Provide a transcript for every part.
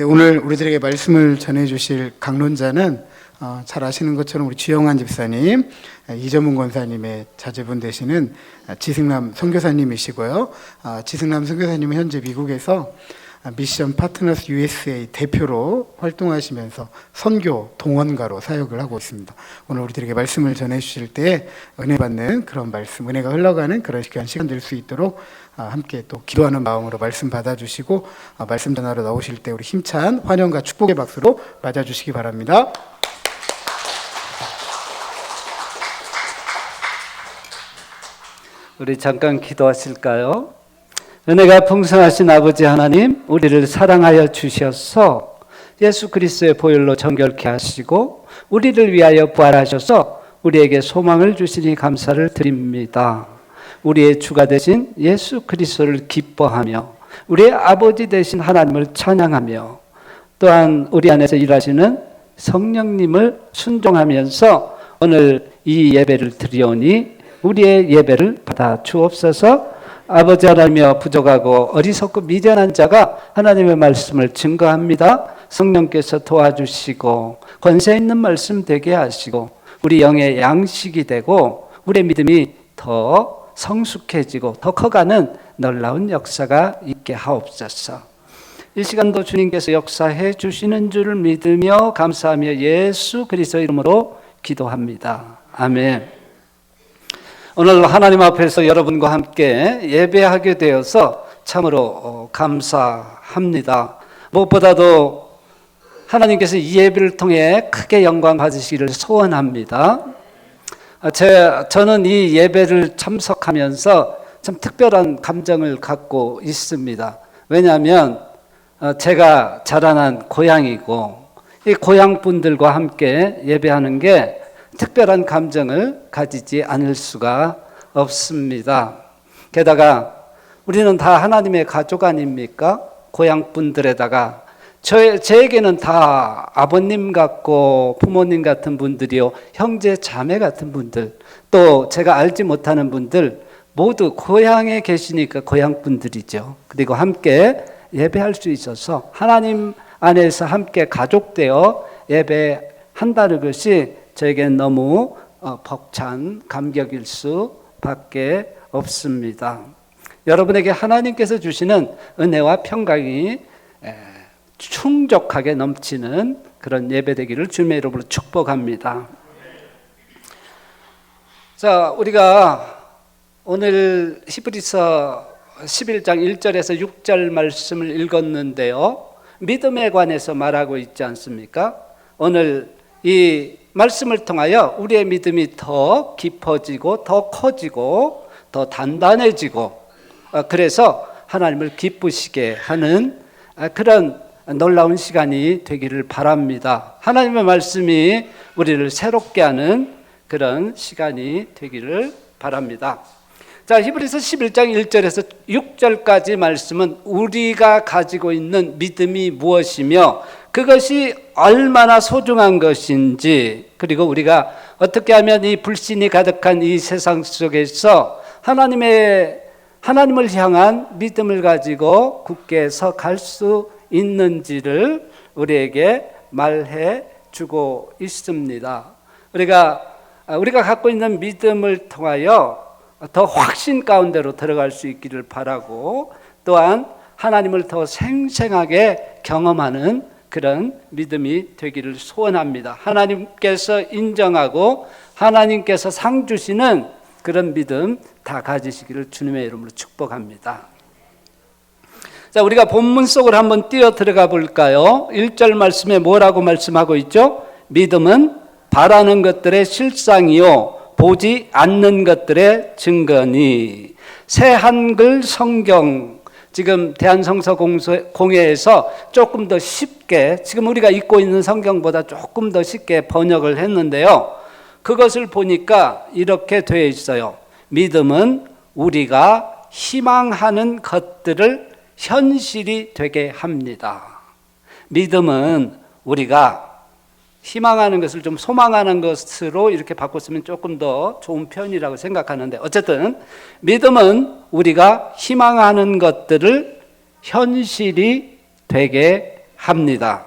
네, 오늘 우리들에게 말씀을 전해주실 강론자는 잘 아시는 것처럼 우리 주영환 집사님, 이전문 권사님의 자제분 되시는 지승남 선교사님이시고요. 지승남 선교사님은 현재 미국에서 미션 파트너스 USA 대표로 활동하시면서 선교 동원가로 사역을 하고 있습니다. 오늘 우리들에게 말씀을 전해주실 때 은혜 받는 그런 말씀, 은혜가 흘러가는 그런 시간 될 수 있도록 함께 또 기도하는 마음으로 말씀 받아주시고 말씀 전하러 나오실 때 우리 힘찬 환영과 축복의 박수로 맞아주시기 바랍니다. 우리 잠깐 기도하실까요? 은혜가 풍성하신 아버지 하나님, 우리를 사랑하여 주셔서 예수 그리스도의 보혈로 정결케 하시고 우리를 위하여 부활하셔서 우리에게 소망을 주시니 감사를 드립니다. 우리의 주가 되신 예수 그리스도를 기뻐하며 우리의 아버지 되신 하나님을 찬양하며 또한 우리 안에서 일하시는 성령님을 순종하면서 오늘 이 예배를 드리오니 우리의 예배를 받아 주옵소서. 아버지 하나님이여, 부족하고 어리석고 미련한 자가 하나님의 말씀을 증거합니다. 성령께서 도와주시고 권세 있는 말씀 되게 하시고 우리 영의 양식이 되고 우리의 믿음이 더 성숙해지고 더 커가는 놀라운 역사가 있게 하옵소서. 이 시간도 주님께서 역사해 주시는 줄을 믿으며 감사하며 예수 그리스도 이름으로 기도합니다. 아멘. 오늘 하나님 앞에서 여러분과 함께 예배하게 되어서 참으로 감사합니다. 무엇보다도 하나님께서 이 예배를 통해 크게 영광 받으시기를 소원합니다. 저는 이 예배를 참석하면서 참 특별한 감정을 갖고 있습니다. 왜냐하면 제가 자라난 고향이고 이 고향 분들과 함께 예배하는 게 특별한 감정을 가지지 않을 수가 없습니다. 게다가 우리는 다 하나님의 가족 아닙니까? 고향 분들에다가 저에게는 다 아버님 같고 부모님 같은 분들이요, 형제 자매 같은 분들, 또 제가 알지 못하는 분들 모두 고향에 계시니까 고향 분들이죠. 그리고 함께 예배할 수 있어서 하나님 안에서 함께 가족되어 예배한다는 것이 저에게는 너무 벅찬 감격일 수밖에 없습니다. 여러분에게 하나님께서 주시는 은혜와 평강이 충족하게 넘치는 그런 예배 되기를 주님의 이름으로 축복합니다. 자, 우리가 오늘 히브리서 11장 1절에서 6절 말씀을 읽었는데요, 믿음에 관해서 말하고 있지 않습니까? 오늘 이 말씀을 통하여 우리의 믿음이 더 깊어지고 더 커지고 더 단단해지고 그래서 하나님을 기쁘시게 하는 그런 놀라운 시간이 되기를 바랍니다. 하나님의 말씀이 우리를 새롭게 하는 그런 시간이 되기를 바랍니다. 자, 히브리서 11장 1절에서 6절까지 말씀은 우리가 가지고 있는 믿음이 무엇이며 그것이 얼마나 소중한 것인지, 그리고 우리가 어떻게 하면 이 불신이 가득한 이 세상 속에서 하나님을 향한 믿음을 가지고 굳게 서 갈 수 있는지를 우리에게 말해 주고 있습니다. 우리가 갖고 있는 믿음을 통하여 더 확신 가운데로 들어갈 수 있기를 바라고, 또한 하나님을 더 생생하게 경험하는 그런 믿음이 되기를 소원합니다. 하나님께서 인정하고 하나님께서 상 주시는 그런 믿음 다 가지시기를 주님의 이름으로 축복합니다. 자, 우리가 본문 속으로 한번 뛰어 들어가 볼까요? 1절 말씀에 뭐라고 말씀하고 있죠? 믿음은 바라는 것들의 실상이요 보지 않는 것들의 증거니. 새 한글 성경, 지금 대한성서공회에서 조금 더 쉽게, 지금 우리가 읽고 있는 성경보다 조금 더 쉽게 번역을 했는데요, 그것을 보니까 이렇게 되어 있어요. 믿음은 우리가 희망하는 것들을 현실이 되게 합니다. 믿음은 우리가 희망하는 것을 좀 소망하는 것으로 이렇게 바꿨으면 조금 더 좋은 편이라고 생각하는데, 어쨌든 믿음은 우리가 희망하는 것들을 현실이 되게 합니다.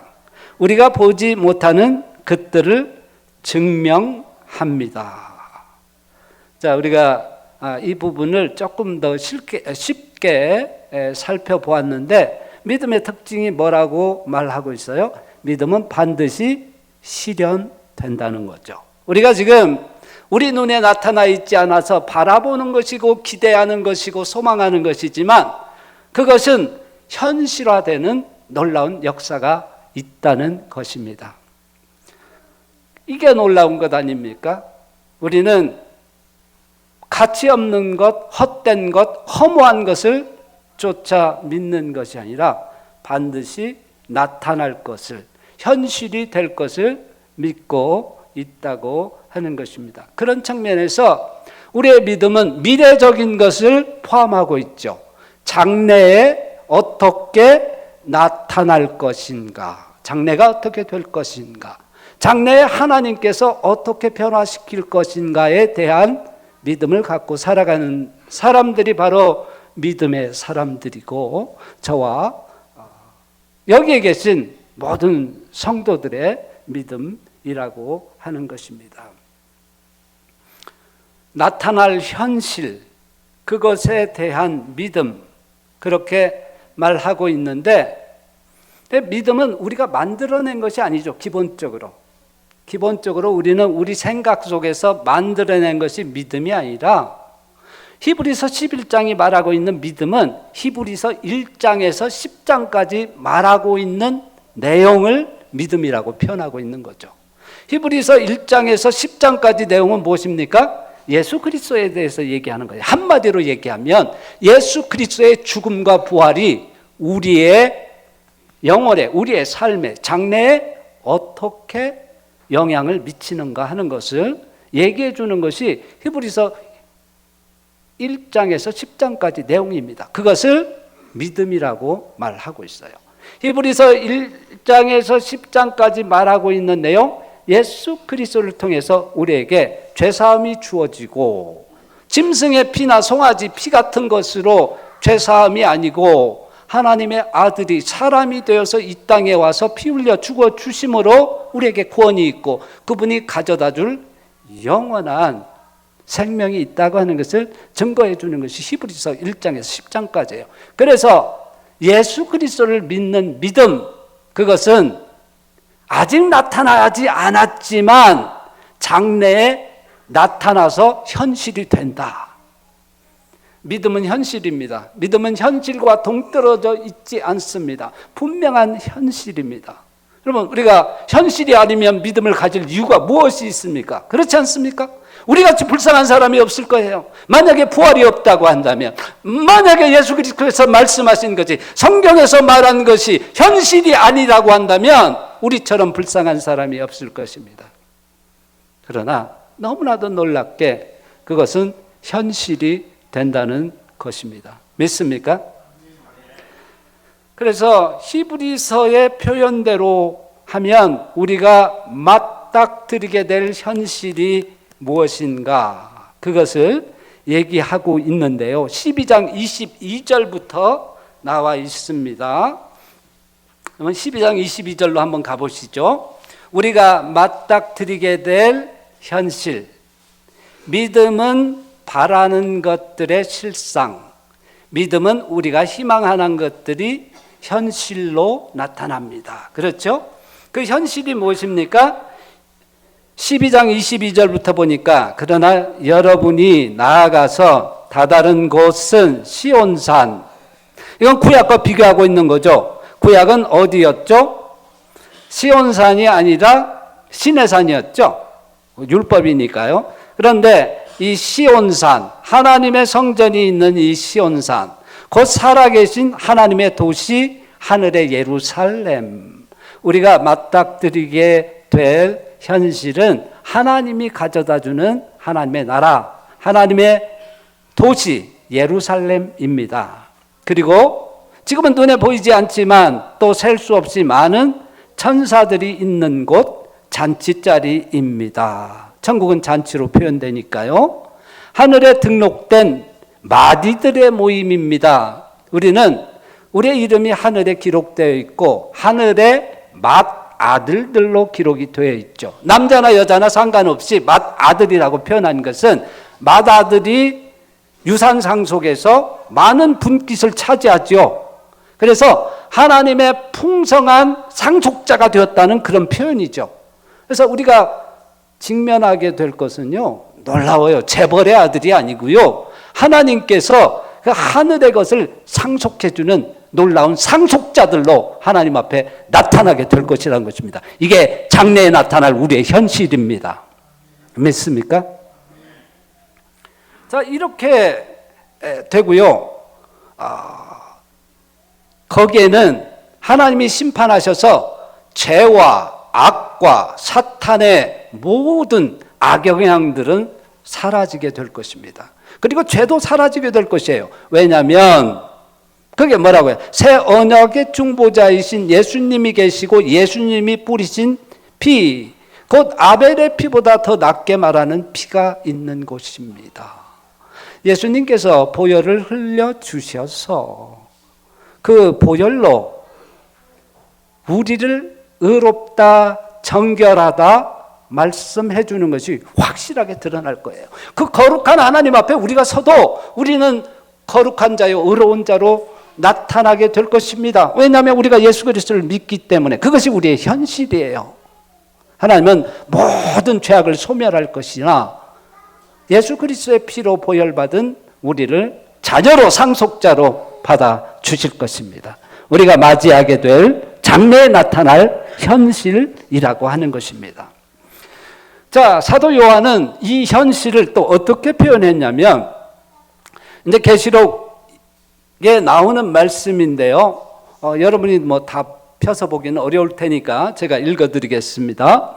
우리가 보지 못하는 것들을 증명합니다. 자, 우리가 이 부분을 조금 더 쉽게 살펴보았는데 믿음의 특징이 뭐라고 말하고 있어요? 믿음은 반드시 실현된다는 거죠. 우리가 지금 우리 눈에 나타나 있지 않아서 바라보는 것이고 기대하는 것이고 소망하는 것이지만 그것은 현실화되는 놀라운 역사가 있다는 것입니다. 이게 놀라운 것 아닙니까? 우리는 가치 없는 것, 헛된 것, 허무한 것을 쫓아 믿는 것이 아니라 반드시 나타날 것을, 현실이 될 것을 믿고 있다고 하는 것입니다. 그런 측면에서 우리의 믿음은 미래적인 것을 포함하고 있죠. 장래에 어떻게 나타날 것인가, 장래가 어떻게 될 것인가, 장래에 하나님께서 어떻게 변화시킬 것인가에 대한 믿음을 갖고 살아가는 사람들이 바로 믿음의 사람들이고 저와 여기에 계신 모든 성도들의 믿음이라고 하는 것입니다. 나타날 현실, 그것에 대한 믿음, 그렇게 말하고 있는데 믿음은 우리가 만들어낸 것이 아니죠. 기본적으로 우리는 우리 생각 속에서 만들어낸 것이 믿음이 아니라 히브리서 11장이 말하고 있는 믿음은 히브리서 1장에서 10장까지 말하고 있는 내용을 믿음이라고 표현하고 있는 거죠. 히브리서 1장에서 10장까지 내용은 무엇입니까? 예수 그리스도에 대해서 얘기하는 거예요. 한마디로 얘기하면 예수 그리스도의 죽음과 부활이 우리의 영혼에, 우리의 삶에, 장래에 어떻게 영향을 미치는가 하는 것을 얘기해 주는 것이 히브리서 1장에서 10장까지 내용입니다. 그것을 믿음이라고 말하고 있어요. 히브리서 1장에서 10장까지 말하고 있는 내용, 예수 그리스도를 통해서 우리에게 죄사함이 주어지고 짐승의 피나 송아지 피 같은 것으로 죄사함이 아니고 하나님의 아들이 사람이 되어서 이 땅에 와서 피 흘려 죽어 주심으로 우리에게 구원이 있고 그분이 가져다 줄 영원한 생명이 있다고 하는 것을 증거해 주는 것이 히브리서 1장에서 10장까지예요. 그래서 예수 그리스도를 믿는 믿음, 그것은 아직 나타나지 않았지만 장래에 나타나서 현실이 된다. 믿음은 현실입니다. 믿음은 현실과 동떨어져 있지 않습니다. 분명한 현실입니다. 여러분, 우리가 현실이 아니면 믿음을 가질 이유가 무엇이 있습니까? 그렇지 않습니까? 우리같이 불쌍한 사람이 없을 거예요. 만약에 부활이 없다고 한다면, 만약에 예수 그리스도께서 말씀하신 것이, 성경에서 말한 것이 현실이 아니라고 한다면 우리처럼 불쌍한 사람이 없을 것입니다. 그러나 너무나도 놀랍게 그것은 현실이 된다는 것입니다. 믿습니까? 그래서 히브리서의 표현대로 하면 우리가 맞닥뜨리게 될 현실이 무엇인가, 그것을 얘기하고 있는데요. 12장 22절부터 나와 있습니다. 그러면 12장 22절로 한번 가보시죠. 우리가 맞닥뜨리게 될 현실, 믿음은 바라는 것들의 실상, 믿음은 우리가 희망하는 것들이 현실로 나타납니다. 그렇죠? 그 현실이 무엇입니까? 12장 22절부터 보니까 그러나 여러분이 나아가서 다다른 곳은 시온산, 이건 구약과 비교하고 있는 거죠. 구약은 어디였죠? 시온산이 아니라 시내산이었죠. 율법이니까요. 그런데 이 시온산, 하나님의 성전이 있는 이 시온산, 곧 살아계신 하나님의 도시 하늘의 예루살렘, 우리가 맞닥뜨리게 될 현실은 하나님이 가져다주는 하나님의 나라, 하나님의 도시 예루살렘입니다. 그리고 지금은 눈에 보이지 않지만 또 셀 수 없이 많은 천사들이 있는 곳 잔치자리입니다. 천국은 잔치로 표현되니까요. 하늘에 등록된 마디들의 모임입니다. 우리는 우리의 이름이 하늘에 기록되어 있고 하늘의 맏아들들로 기록이 되어 있죠. 남자나 여자나 상관없이 맏아들이라고 표현한 것은 맏아들이 유산상 속에서 많은 분깃을 차지하죠. 그래서 하나님의 풍성한 상속자가 되었다는 그런 표현이죠. 그래서 우리가 직면하게 될 것은요, 놀라워요. 재벌의 아들이 아니고요, 하나님께서 그 하늘의 것을 상속해주는 놀라운 상속자들로 하나님 앞에 나타나게 될 것이라는 것입니다. 이게 장래에 나타날 우리의 현실입니다. 믿습니까? 자, 이렇게 되고요. 거기에는 하나님이 심판하셔서 죄와 악과 사탄의 모든 악영향들은 사라지게 될 것입니다. 그리고 죄도 사라지게 될 것이에요. 왜냐하면 그게 뭐라고요? 새 언약의 중보자이신 예수님이 계시고 예수님이 뿌리신 피, 곧 아벨의 피보다 더 낫게 말하는 피가 있는 곳입니다. 예수님께서 보혈을 흘려주셔서 그 보혈로 우리를 의롭다, 정결하다 말씀해 주는 것이 확실하게 드러날 거예요. 그 거룩한 하나님 앞에 우리가 서도 우리는 거룩한 자요, 의로운 자로 나타나게 될 것입니다. 왜냐하면 우리가 예수 그리스도를 믿기 때문에 그것이 우리의 현실이에요. 하나님은 모든 죄악을 소멸할 것이나 예수 그리스도의 피로 보혈받은 우리를 자녀로 상속자로 받아 주실 것입니다. 우리가 맞이하게 될 장래에 나타날 현실이라고 하는 것입니다. 자, 사도 요한은 이 현실을 또 어떻게 표현했냐면, 이제 계시록에 나오는 말씀인데요. 여러분이 뭐 다 펴서 보기는 어려울 테니까 제가 읽어드리겠습니다.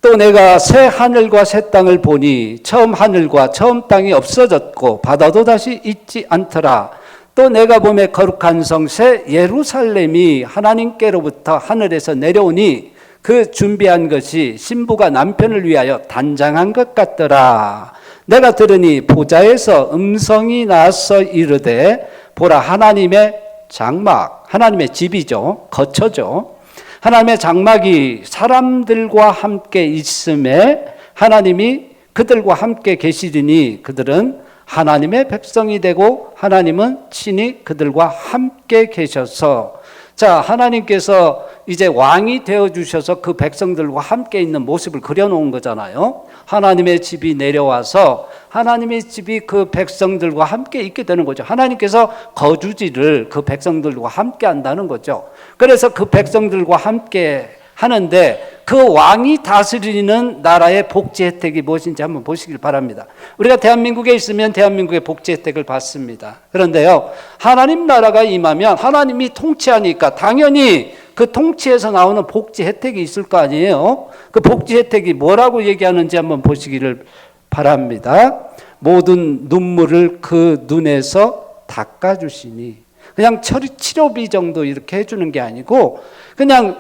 또 내가 새 하늘과 새 땅을 보니 처음 하늘과 처음 땅이 없어졌고 바다도 다시 있지 않더라. 또 내가 보매 거룩한 성 새 예루살렘이 하나님께로부터 하늘에서 내려오니 그 준비한 것이 신부가 남편을 위하여 단장한 것 같더라. 내가 들으니 보좌에서 음성이 나서 이르되 보라, 하나님의 장막, 하나님의 집이죠, 거처죠. 하나님의 장막이 사람들과 함께 있음에 하나님이 그들과 함께 계시리니 그들은 하나님의 백성이 되고 하나님은 친히 그들과 함께 계셔서, 자, 하나님께서 이제 왕이 되어주셔서 그 백성들과 함께 있는 모습을 그려놓은 거잖아요. 하나님의 집이 내려와서 하나님의 집이 그 백성들과 함께 있게 되는 거죠. 하나님께서 거주지를 그 백성들과 함께 한다는 거죠. 그래서 그 백성들과 함께 하는데 그 왕이 다스리는 나라의 복지 혜택이 무엇인지 한번 보시길 바랍니다. 우리가 대한민국에 있으면 대한민국의 복지 혜택을 받습니다. 그런데요, 하나님 나라가 임하면 하나님이 통치하니까 당연히 그 통치에서 나오는 복지 혜택이 있을 거 아니에요. 그 복지 혜택이 뭐라고 얘기하는지 한번 보시기를 바랍니다. 모든 눈물을 그 눈에서 닦아주시니, 그냥 치료비 정도 이렇게 해주는 게 아니고 그냥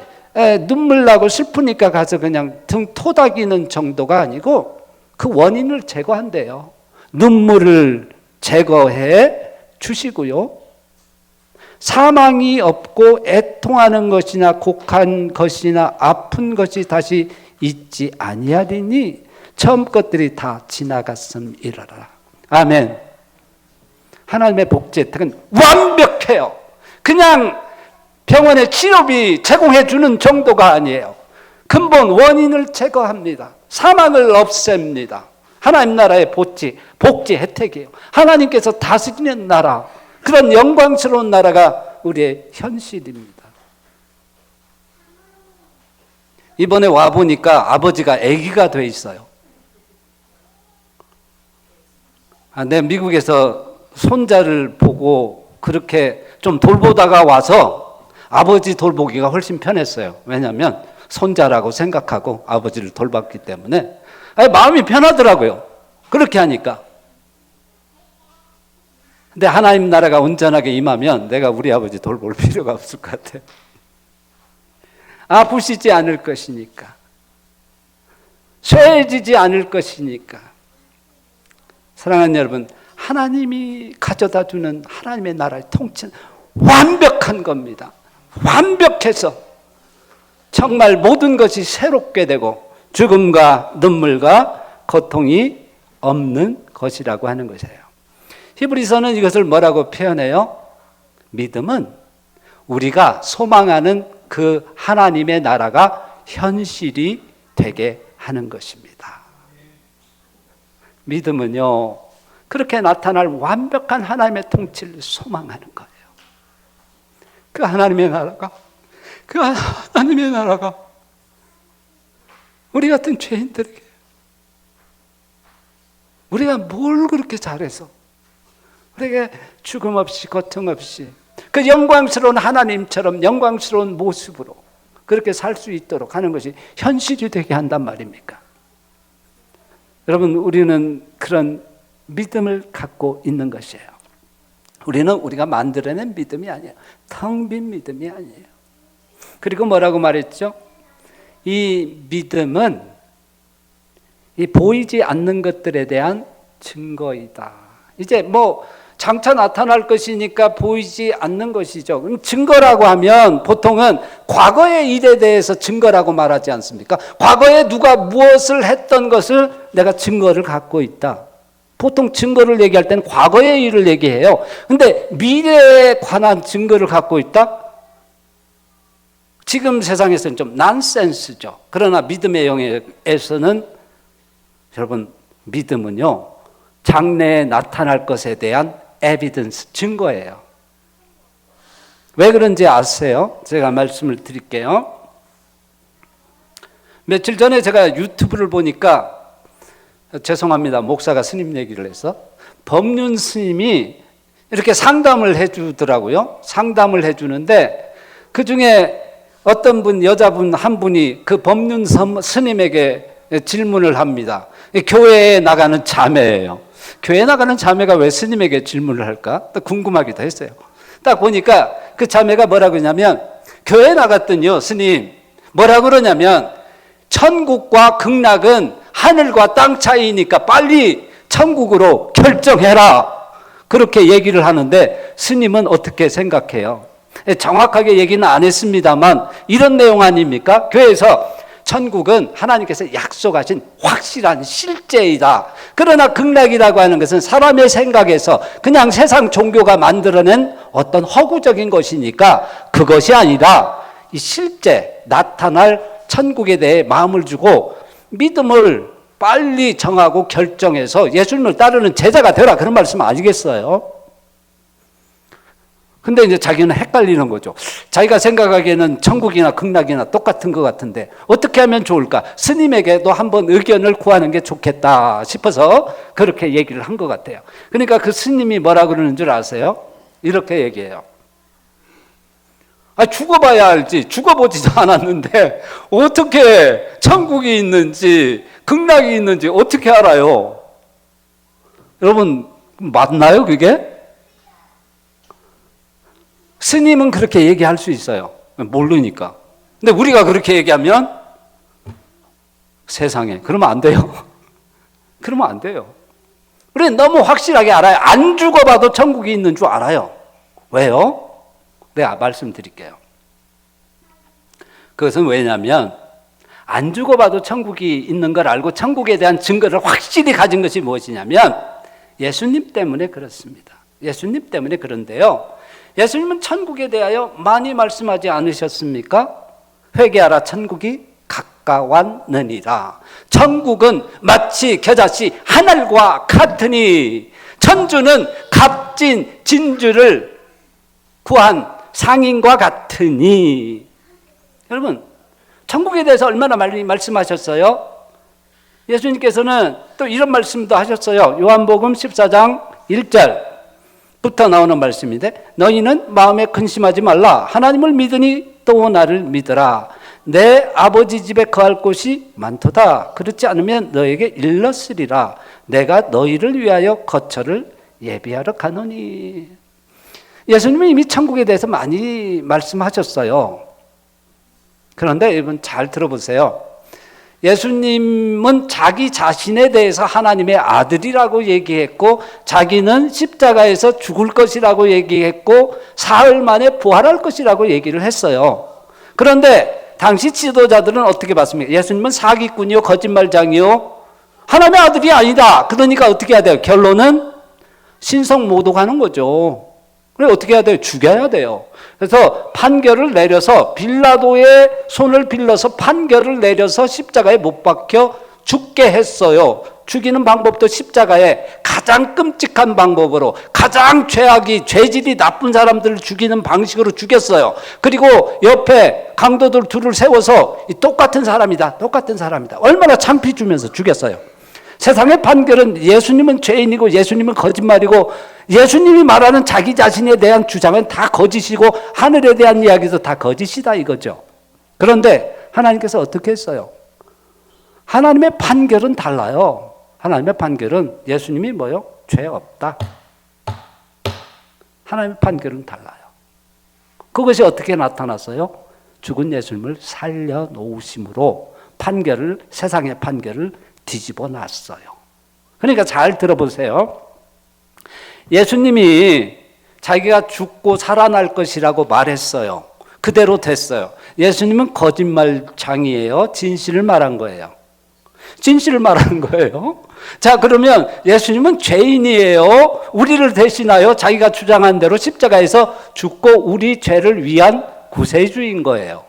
눈물 나고 슬프니까 가서 그냥 등 토닥이는 정도가 아니고 그 원인을 제거한대요. 눈물을 제거해 주시고요. 사망이 없고 애통하는 것이나 곡한 것이나 아픈 것이 다시 있지 아니하리니 처음 것들이 다 지나갔음이라라. 아멘. 하나님의 복지 혜택은 완벽해요. 그냥 병원에 치료비 제공해 주는 정도가 아니에요. 근본 원인을 제거합니다. 사망을 없앱니다. 하나님 나라의 복지 혜택이에요. 하나님께서 다스리는 나라, 그런 영광스러운 나라가 우리의 현실입니다. 이번에 와보니까 아버지가 아기가 돼 있어요. 내가 미국에서 손자를 보고 그렇게 좀 돌보다가 와서 아버지 돌보기가 훨씬 편했어요. 왜냐하면 손자라고 생각하고 아버지를 돌봤기 때문에 마음이 편하더라고요. 그렇게 하니까. 근데 하나님 나라가 온전하게 임하면 내가 우리 아버지 돌볼 필요가 없을 것 같아요. 아프시지 않을 것이니까. 쇠해지지 않을 것이니까. 사랑하는 여러분, 하나님이 가져다 주는 하나님의 나라의 통치는 완벽한 겁니다. 완벽해서 정말 모든 것이 새롭게 되고 죽음과 눈물과 고통이 없는 것이라고 하는 것이에요. 히브리서는 이것을 뭐라고 표현해요? 믿음은 우리가 소망하는 그 하나님의 나라가 현실이 되게 하는 것입니다. 믿음은요, 그렇게 나타날 완벽한 하나님의 통치를 소망하는 거예요. 그 하나님의 나라가 우리 같은 죄인들에게, 우리가 뭘 그렇게 잘해서 우리에게 죽음 없이 고통 없이 그 영광스러운 하나님처럼 영광스러운 모습으로 그렇게 살 수 있도록 하는 것이 현실이 되게 한단 말입니까? 여러분, 우리는 그런 믿음을 갖고 있는 것이에요. 우리는 우리가 만들어낸 믿음이 아니에요. 텅 빈 믿음이 아니에요. 그리고 뭐라고 말했죠? 이 믿음은 이 보이지 않는 것들에 대한 증거이다. 이제 뭐 장차 나타날 것이니까 보이지 않는 것이죠. 그럼 증거라고 하면 보통은 과거의 일에 대해서 증거라고 말하지 않습니까? 과거에 누가 무엇을 했던 것을 내가 증거를 갖고 있다. 보통 증거를 얘기할 때는 과거의 일을 얘기해요. 근데 미래에 관한 증거를 갖고 있다? 지금 세상에서는 좀 난센스죠. 그러나 믿음의 영역에서는 여러분, 믿음은요, 장래에 나타날 것에 대한 에비던스, 증거예요. 왜 그런지 아세요? 제가 말씀을 드릴게요. 며칠 전에 제가 유튜브를 보니까, 죄송합니다, 목사가 스님 얘기를 해서, 법륜 스님이 이렇게 상담을 해주더라고요. 상담을 해주는데 그 중에 어떤 분, 여자분 한 분이 그 법륜 스님에게 질문을 합니다. 교회에 나가는 자매예요. 교회 나가는 자매가 왜 스님에게 질문을 할까? 또 궁금하기도 했어요. 딱 보니까 그 자매가 뭐라고 그러냐면, 교회 나갔더니요, 스님, 뭐라고 그러냐면, 천국과 극락은 하늘과 땅 차이니까 빨리 천국으로 결정해라. 그렇게 얘기를 하는데, 스님은 어떻게 생각해요? 정확하게 얘기는 안 했습니다만, 이런 내용 아닙니까? 교회에서 천국은 하나님께서 약속하신 확실한 실제이다. 그러나 극락이라고 하는 것은 사람의 생각에서 그냥 세상 종교가 만들어낸 어떤 허구적인 것이니까 그것이 아니라 이 실제 나타날 천국에 대해 마음을 주고 믿음을 빨리 정하고 결정해서 예수님을 따르는 제자가 되라. 그런 말씀 아니겠어요? 근데 이제 자기는 헷갈리는 거죠. 자기가 생각하기에는 천국이나 극락이나 똑같은 것 같은데 어떻게 하면 좋을까? 스님에게도 한번 의견을 구하는 게 좋겠다 싶어서 그렇게 얘기를 한 것 같아요. 그러니까 그 스님이 뭐라 그러는 줄 아세요? 이렇게 얘기해요. 죽어봐야 알지. 죽어보지도 않았는데 어떻게 천국이 있는지 극락이 있는지 어떻게 알아요? 여러분, 맞나요 그게? 스님은 그렇게 얘기할 수 있어요. 모르니까. 근데 우리가 그렇게 얘기하면 세상에, 그러면 안 돼요. 그러면 안 돼요. 우리는 너무 확실하게 알아요. 안 죽어봐도 천국이 있는 줄 알아요. 왜요? 내가 말씀드릴게요. 그것은 왜냐하면 안 죽어봐도 천국이 있는 걸 알고 천국에 대한 증거를 확실히 가진 것이 무엇이냐면 예수님 때문에 그렇습니다. 예수님 때문에 그런데요. 예수님은 천국에 대하여 많이 말씀하지 않으셨습니까? 회개하라, 천국이 가까웠느니라. 천국은 마치 겨자씨 하늘과 같으니, 천주는 값진 진주를 구한 상인과 같으니. 여러분, 천국에 대해서 얼마나 많이 말씀하셨어요? 예수님께서는 또 이런 말씀도 하셨어요. 요한복음 14장 1절 부터 나오는 말씀인데, 너희는 마음에 근심하지 말라. 하나님을 믿으니 또 나를 믿으라. 내 아버지 집에 거할 곳이 많도다. 그렇지 않으면 너에게 일렀으리라. 내가 너희를 위하여 거처를 예비하러 가노니. 예수님은 이미 천국에 대해서 많이 말씀하셨어요. 그런데 여러분 잘 들어보세요. 예수님은 자기 자신에 대해서 하나님의 아들이라고 얘기했고 자기는 십자가에서 죽을 것이라고 얘기했고 사흘 만에 부활할 것이라고 얘기를 했어요. 그런데 당시 지도자들은 어떻게 봤습니까? 예수님은 사기꾼이요, 거짓말장이요, 하나님의 아들이 아니다. 그러니까 어떻게 해야 돼요? 결론은 신성모독하는 거죠. 그래 어떻게 해야 돼요? 죽여야 돼요. 그래서 판결을 내려서 빌라도의 손을 빌려서 판결을 내려서 십자가에 못 박혀 죽게 했어요. 죽이는 방법도 십자가에 가장 끔찍한 방법으로 가장 죄질이 나쁜 사람들을 죽이는 방식으로 죽였어요. 그리고 옆에 강도들 둘을 세워서 똑같은 사람이다. 얼마나 창피 주면서 죽였어요. 세상의 판결은 예수님은 죄인이고 예수님은 거짓말이고 예수님이 말하는 자기 자신에 대한 주장은 다 거짓이고 하늘에 대한 이야기도 다 거짓이다 이거죠. 그런데 하나님께서 어떻게 했어요? 하나님의 판결은 달라요. 하나님의 판결은 예수님이 뭐요? 죄 없다. 하나님의 판결은 달라요. 그것이 어떻게 나타났어요? 죽은 예수님을 살려놓으심으로 세상의 판결을 뒤집어 놨어요. 그러니까 잘 들어보세요. 예수님이 자기가 죽고 살아날 것이라고 말했어요. 그대로 됐어요. 예수님은 거짓말장이에요? 진실을 말한 거예요? 진실을 말하는 거예요. 자, 그러면 예수님은 죄인이에요? 우리를 대신하여 자기가 주장한 대로 십자가에서 죽고 우리 죄를 위한 구세주인 거예요.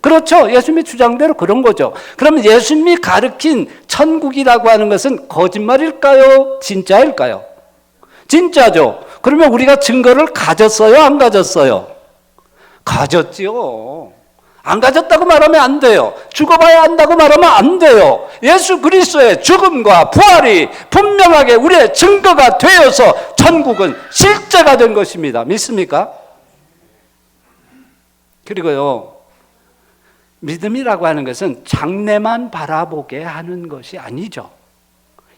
그렇죠. 예수님의 주장대로 그런 거죠. 그러면 예수님이 가르친 천국이라고 하는 것은 거짓말일까요? 진짜일까요? 진짜죠. 그러면 우리가 증거를 가졌어요? 안 가졌어요? 가졌지요. 안 가졌다고 말하면 안 돼요. 죽어봐야 안다고 말하면 안 돼요. 예수 그리스도의 죽음과 부활이 분명하게 우리의 증거가 되어서 천국은 실제가 된 것입니다. 믿습니까? 그리고요, 믿음이라고 하는 것은 장래만 바라보게 하는 것이 아니죠.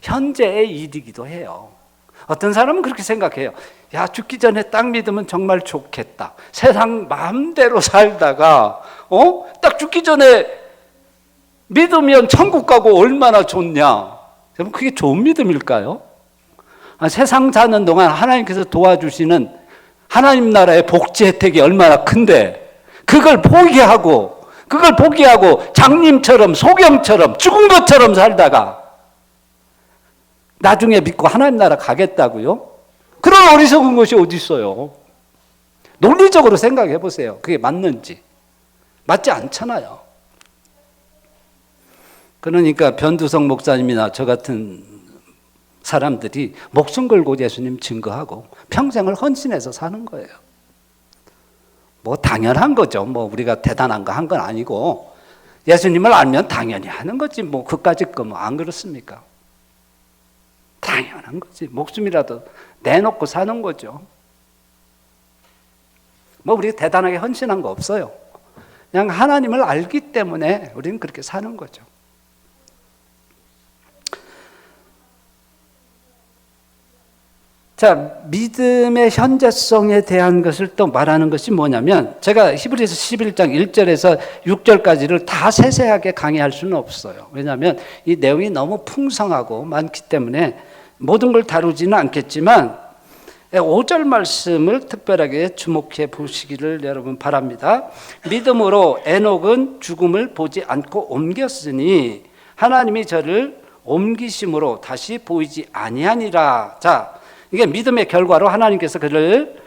현재의 일이기도 해요. 어떤 사람은 그렇게 생각해요. 야, 죽기 전에 딱 믿으면 정말 좋겠다. 세상 마음대로 살다가 딱 죽기 전에 믿으면 천국 가고 얼마나 좋냐. 여러분, 그게 좋은 믿음일까요? 세상 사는 동안 하나님께서 도와주시는 하나님 나라의 복지 혜택이 얼마나 큰데 그걸 포기하고 장님처럼 소경처럼 죽은 것처럼 살다가 나중에 믿고 하나님 나라 가겠다고요? 그런 어리석은 것이 어디 있어요? 논리적으로 생각해 보세요. 그게 맞는지. 맞지 않잖아요. 그러니까 변두성 목사님이나 저 같은 사람들이 목숨 걸고 예수님 증거하고 평생을 헌신해서 사는 거예요. 뭐 당연한 거죠. 뭐 우리가 대단한 거 한 건 아니고 예수님을 알면 당연히 하는 거지. 뭐 그까짓 거 뭐 안 그렇습니까? 당연한 거지. 목숨이라도 내놓고 사는 거죠. 뭐 우리가 대단하게 헌신한 거 없어요. 그냥 하나님을 알기 때문에 우리는 그렇게 사는 거죠. 자, 믿음의 현재성에 대한 것을 또 말하는 것이 뭐냐면 제가 히브리서 11장 1절에서 6절까지를 다 세세하게 강의할 수는 없어요. 왜냐하면 이 내용이 너무 풍성하고 많기 때문에 모든 걸 다루지는 않겠지만 5절 말씀을 특별하게 주목해 보시기를 여러분 바랍니다. 믿음으로 에녹은 죽음을 보지 않고 옮겼으니 하나님이 저를 옮기심으로 다시 보이지 아니하니라. 자, 이게 믿음의 결과로 하나님께서 그를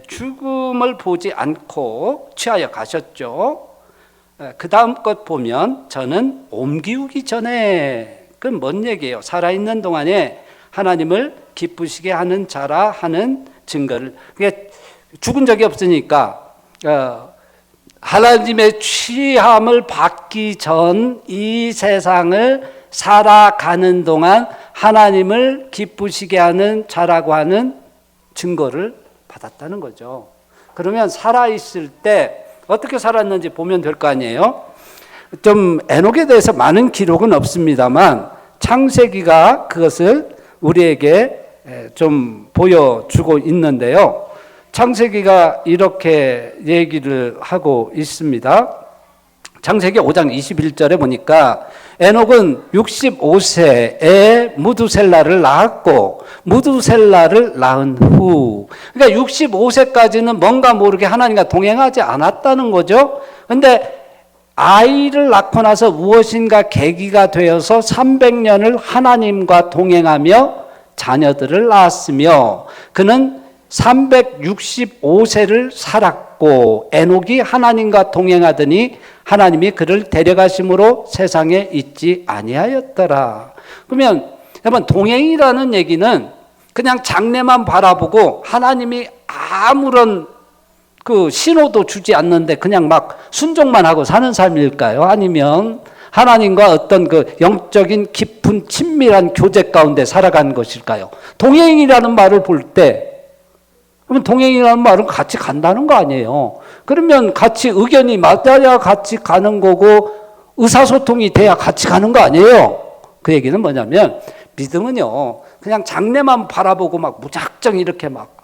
죽음을 보지 않고 취하여 가셨죠. 그 다음 것 보면 저는 옮기우기 전에, 그건 뭔 얘기예요? 살아있는 동안에 하나님을 기쁘시게 하는 자라 하는 증거를, 그게 죽은 적이 없으니까 하나님의 취함을 받기 전 이 세상을 살아가는 동안 하나님을 기쁘시게 하는 자라고 하는 증거를 받았다는 거죠. 그러면 살아있을 때 어떻게 살았는지 보면 될 거 아니에요? 좀 에녹에 대해서 많은 기록은 없습니다만 창세기가 그것을 우리에게 좀 보여주고 있는데요. 창세기가 이렇게 얘기를 하고 있습니다. 창세기 5장 21절에 보니까 에녹은 65세에 무두셀라를 낳았고 무두셀라를 낳은 후, 그러니까 65세까지는 뭔가 모르게 하나님과 동행하지 않았다는 거죠. 그런데 아이를 낳고 나서 무엇인가 계기가 되어서 300년을 하나님과 동행하며 자녀들을 낳았으며 그는 365세를 살았고 에녹이 하나님과 동행하더니 하나님이 그를 데려가심으로 세상에 있지 아니하였더라. 그러면 여러분, 동행이라는 얘기는 그냥 장래만 바라보고 하나님이 아무런 그 신호도 주지 않는데 그냥 막 순종만 하고 사는 삶일까요? 아니면 하나님과 어떤 그 영적인 깊은 친밀한 교제 가운데 살아가는 것일까요? 동행이라는 말을 볼 때, 그러면 동행이라는 말은 같이 간다는 거 아니에요. 그러면 같이 의견이 맞아야 같이 가는 거고 의사소통이 돼야 같이 가는 거 아니에요. 그 얘기는 뭐냐면 믿음은요, 그냥 장래만 바라보고 막 무작정 이렇게 막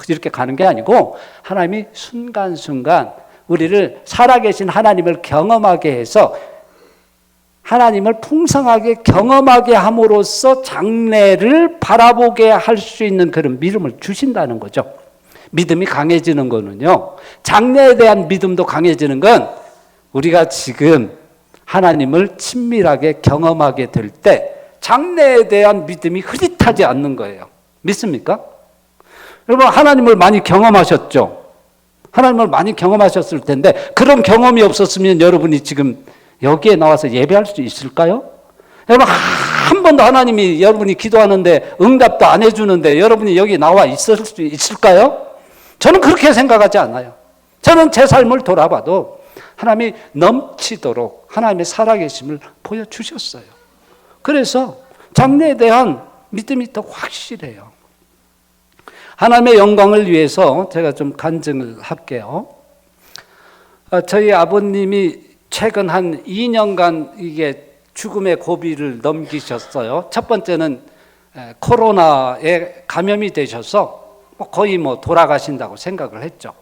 이렇게 가는 게 아니고 하나님이 순간순간 우리를 살아계신 하나님을 경험하게 해서 하나님을 풍성하게 경험하게 함으로써 장래를 바라보게 할 수 있는 그런 믿음을 주신다는 거죠. 믿음이 강해지는 거는요, 장래에 대한 믿음도 강해지는 건 우리가 지금 하나님을 친밀하게 경험하게 될 때 장래에 대한 믿음이 흐릿하지 않는 거예요. 믿습니까? 여러분, 하나님을 많이 경험하셨죠? 하나님을 많이 경험하셨을 텐데 그런 경험이 없었으면 여러분이 지금 여기에 나와서 예배할 수 있을까요? 여러분, 한 번도 하나님이 여러분이 기도하는데 응답도 안 해주는데 여러분이 여기 나와 있을 수 있을까요? 저는 그렇게 생각하지 않아요. 저는 제 삶을 돌아봐도 하나님이 넘치도록 하나님의 살아계심을 보여주셨어요. 그래서 장래에 대한 믿음이 더 확실해요. 하나님의 영광을 위해서 제가 좀 간증을 할게요. 저희 아버님이 최근 한 2년간 이게 죽음의 고비를 넘기셨어요. 첫 번째는 코로나에 감염이 되셔서 거의 돌아가신다고 생각을 했죠.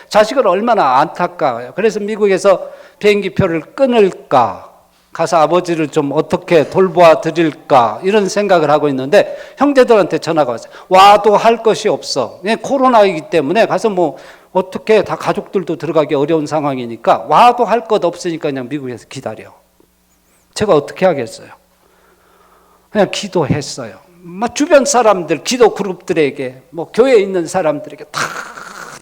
자식을 얼마나 안타까워요. 그래서 미국에서 비행기표를 끊을까, 가서 아버지를 좀 어떻게 돌보아 드릴까 이런 생각을 하고 있는데 형제들한테 전화가 왔어요. 와도 할 것이 없어. 코로나이기 때문에 가서 어떻게 다 가족들도 들어가기 어려운 상황이니까 와도 할 것 없으니까 그냥 미국에서 기다려. 제가 어떻게 하겠어요? 그냥 기도했어요. 주변 사람들, 기도 그룹들에게, 교회에 있는 사람들에게 다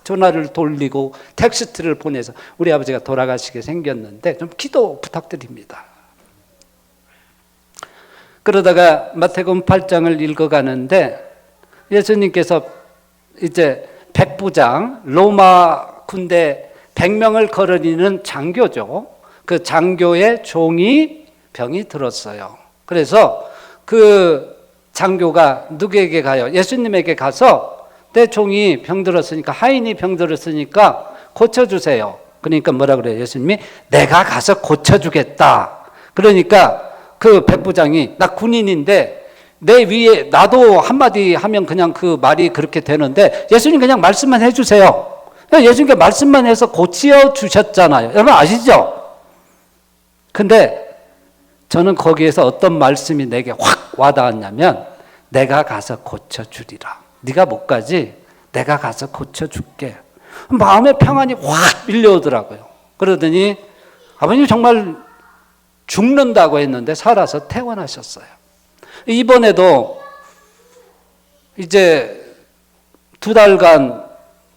전화를 돌리고 텍스트를 보내서 우리 아버지가 돌아가시게 생겼는데 좀 기도 부탁드립니다. 그러다가 마태복음 8장을 읽어가는데 예수님께서 이제 백부장, 로마 군대 100명을 거느리는 장교죠. 그 장교의 종이 병이 들었어요. 그래서 그 장교가 누구에게 가요? 예수님에게 가서 내 종이 병들었으니까, 하인이 병들었으니까 고쳐주세요. 그러니까 뭐라 그래요? 예수님이 내가 가서 고쳐주겠다. 그러니까 그 백부장이 나 군인인데 내 위에 나도 한마디 하면 그냥 그 말이 그렇게 되는데 예수님 그냥 말씀만 해주세요. 예수님께 말씀만 해서 고치어 주셨잖아요. 여러분 아시죠? 근데 저는 거기에서 어떤 말씀이 내게 확 와닿았냐면 내가 가서 고쳐주리라. 네가 못 가지? 내가 가서 고쳐줄게. 마음의 평안이 확 밀려오더라고요. 그러더니 아버님 정말 죽는다고 했는데 살아서 퇴원하셨어요. 이번에도 이제 2달간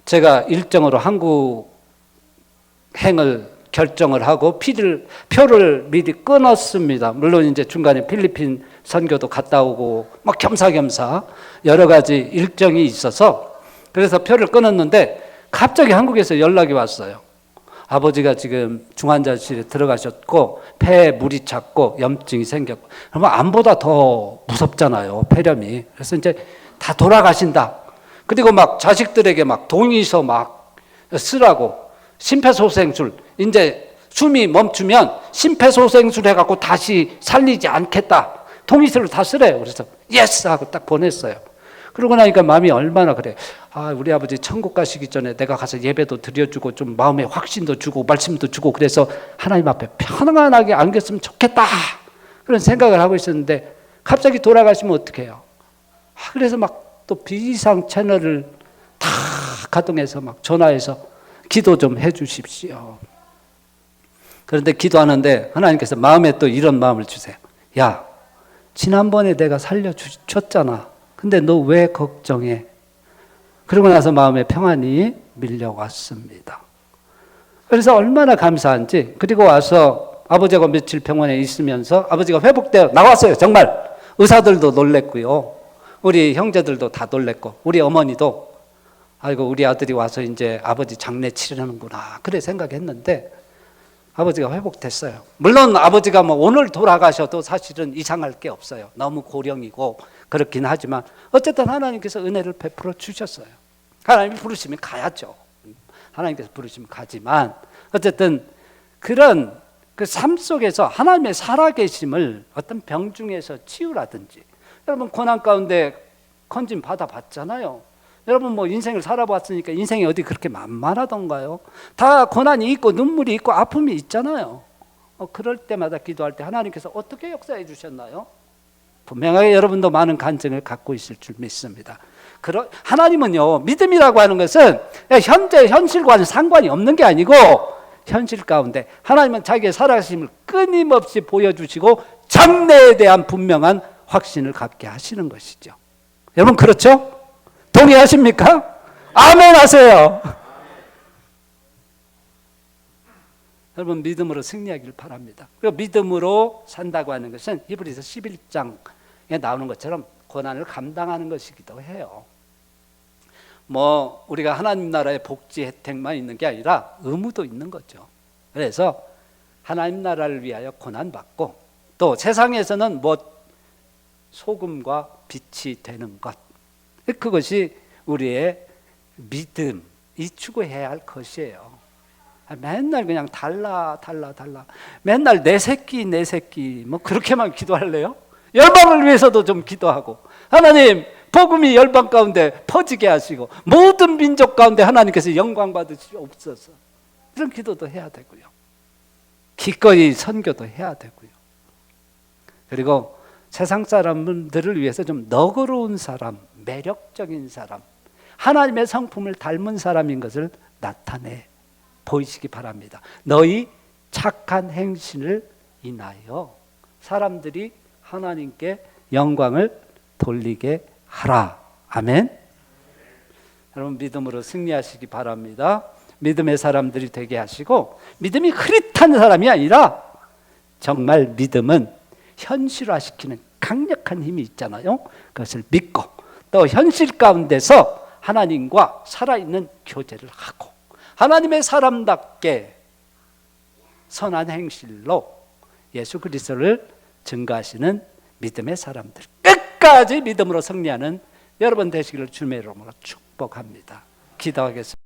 제가 일정으로 한국행을 결정을 하고 표를 미리 끊었습니다. 물론 이제 중간에 필리핀 선교도 갔다 오고 막 겸사겸사 여러 가지 일정이 있어서 그래서 표를 끊었는데 갑자기 한국에서 연락이 왔어요. 아버지가 지금 중환자실에 들어가셨고 폐에 물이 찼고 염증이 생겼고 그러면 암보다 더 무섭잖아요. 폐렴이. 그래서 이제 다 돌아가신다. 그리고 막 자식들에게 막 동의서 막 쓰라고 심폐소생술 이제 숨이 멈추면 심폐소생술 해갖고 다시 살리지 않겠다. 동의서를 다 쓰래요. 그래서 예스 하고 딱 보냈어요. 그러고 나니까 마음이 얼마나 그래. 아, 우리 아버지 천국 가시기 전에 내가 가서 예배도 드려주고 좀 마음에 확신도 주고 말씀도 주고 그래서 하나님 앞에 편안하게 안겼으면 좋겠다. 그런 생각을 하고 있었는데 갑자기 돌아가시면 어떡해요? 그래서 막 또 비상 채널을 다 가동해서 막 전화해서 기도 좀 해 주십시오. 그런데 기도하는데 하나님께서 마음에 또 이런 마음을 주세요. 야, 지난번에 내가 살려줬잖아. 근데 너 왜 걱정해? 그러고 나서 마음에 평안이 밀려왔습니다. 그래서 얼마나 감사한지. 그리고 와서 아버지가 며칠 병원에 있으면서 아버지가 회복되어 나왔어요. 정말 의사들도 놀랬고요. 우리 형제들도 다 놀랬고 우리 어머니도 아이고 우리 아들이 와서 이제 아버지 장례 치르는구나 그래 생각했는데 아버지가 회복됐어요. 물론 아버지가 뭐 오늘 돌아가셔도 사실은 이상할 게 없어요. 너무 고령이고 그렇긴 하지만 어쨌든 하나님께서 은혜를 베풀어 주셨어요. 하나님이 부르시면 가야죠. 하나님께서 부르시면 가지만 어쨌든 그런 그 삶 속에서 하나님의 살아계심을 어떤 병 중에서 치유라든지 여러분 고난 가운데 건진 받아봤잖아요. 여러분 뭐 인생을 살아봤으니까 인생이 어디 그렇게 만만하던가요? 다 고난이 있고 눈물이 있고 아픔이 있잖아요. 그럴 때마다 기도할 때 하나님께서 어떻게 역사해 주셨나요? 분명하게 여러분도 많은 간증을 갖고 있을 줄 믿습니다. 하나님은요, 믿음이라고 하는 것은 현재 현실과는 상관이 없는 게 아니고 현실 가운데 하나님은 자기의 살아계심을 끊임없이 보여주시고 장래에 대한 분명한 확신을 갖게 하시는 것이죠. 여러분 그렇죠? 동의하십니까? 아멘 하세요. 여러분 믿음으로 승리하기를 바랍니다. 그리고 믿음으로 산다고 하는 것은 히브리서 11장에 나오는 것처럼 고난을 감당하는 것이기도 해요. 뭐 우리가 하나님 나라의 복지 혜택만 있는 게 아니라 의무도 있는 거죠. 그래서 하나님 나라를 위하여 고난받고 또 세상에서는 뭐 소금과 빛이 되는 것, 그것이 우리의 믿음이 추구해야 할 것이에요. 맨날 그냥 달라 맨날 내 새끼 뭐 그렇게만 기도할래요? 열방을 위해서도 좀 기도하고 하나님 복음이 열방 가운데 퍼지게 하시고 모든 민족 가운데 하나님께서 영광 받으시옵소서. 이런 기도도 해야 되고요. 기꺼이 선교도 해야 되고요. 그리고 세상 사람들을 위해서 좀 너그러운 사람, 매력적인 사람, 하나님의 성품을 닮은 사람인 것을 나타내 보이시기 바랍니다. 너희 착한 행실을 인하여 사람들이 하나님께 영광을 돌리게 하라. 아멘. 여러분 믿음으로 승리하시기 바랍니다. 믿음의 사람들이 되게 하시고 믿음이 흐릿한 사람이 아니라 정말 믿음은 현실화시키는 강력한 힘이 있잖아요. 그것을 믿고 또 현실 가운데서 하나님과 살아있는 교제를 하고 하나님의 사람답게 선한 행실로 예수 그리스도를 증거하시는 믿음의 사람들, 끝까지 믿음으로 승리하는 여러분 되시기를 주님의 이름으로 축복합니다. 기도하겠습니다.